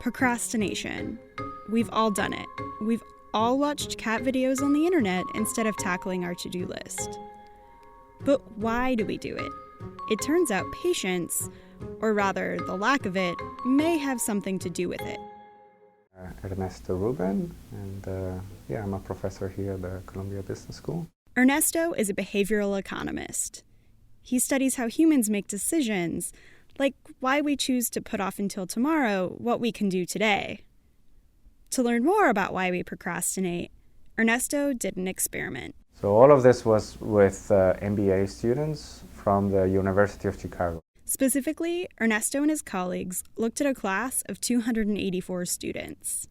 Procrastination. We've all done it. We've all watched cat videos on the internet instead of tackling our to-do list. But why do we do it? It turns out patience, or rather the lack of it, may have something to do with it. Ernesto Rueben, and I'm a professor here at the Columbia Business School. Ernesto is a behavioral economist. He studies how humans make decisions, like why we choose to put off until tomorrow what we can do today. To learn more about why we procrastinate, Ernesto did an experiment. So all of this was with MBA students from the University of Chicago. Specifically, Ernesto and his colleagues looked at a class of 284 students.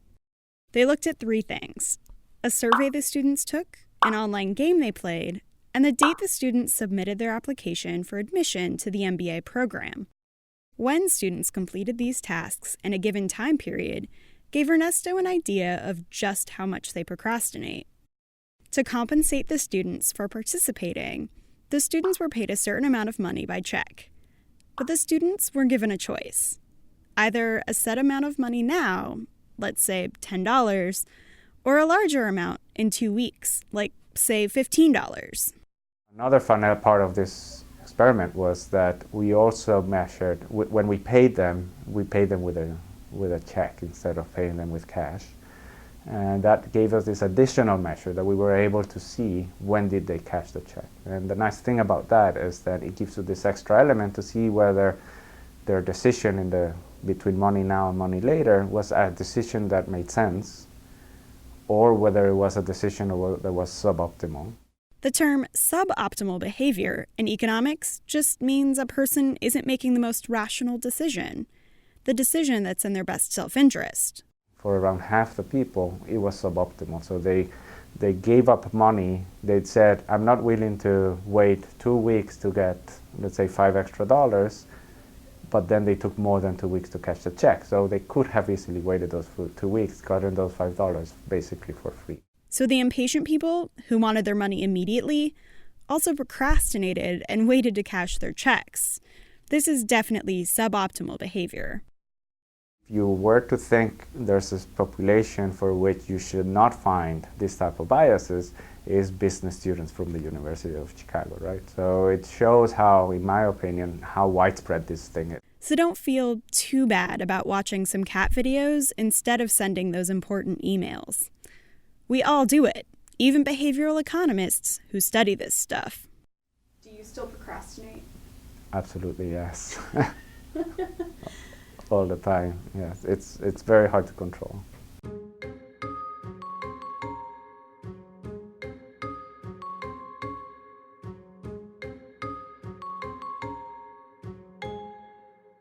They looked at three things: a survey the students took, an online game they played, and the date the students submitted their application for admission to the MBA program. When students completed these tasks in a given time period, gave Ernesto an idea of just how much they procrastinate. To compensate the students for participating, the students were paid a certain amount of money by check. But the students were given a choice: either a set amount of money now, let's say $10, or a larger amount in 2 weeks, like, say, $15. Another fun part of this experiment was that we also measured, when we paid them with a check instead of paying them with cash. And that gave us this additional measure that we were able to see when did they cash the check. And the nice thing about that is that it gives you this extra element to see whether their decision between money now and money later was a decision that made sense, or whether it was a decision that was suboptimal. The term suboptimal behavior in economics just means a person isn't making the most rational decision, the decision that's in their best self-interest. For around half the people, it was suboptimal. So they gave up money. They'd said, I'm not willing to wait 2 weeks to get, let's say, $5 extra, but then they took more than 2 weeks to cash the check. So they could have easily waited those 2 weeks, gotten those $5 basically for free. So the impatient people who wanted their money immediately also procrastinated and waited to cash their checks. This is definitely suboptimal behavior. If you were to think there's this population for which you should not find this type of biases, is business students from the University of Chicago, right? So it shows how, in my opinion, how widespread this thing is. So don't feel too bad about watching some cat videos instead of sending those important emails. We all do it, even behavioral economists who study this stuff. Do you still procrastinate? Absolutely, yes. All the time, yes. It's very hard to control.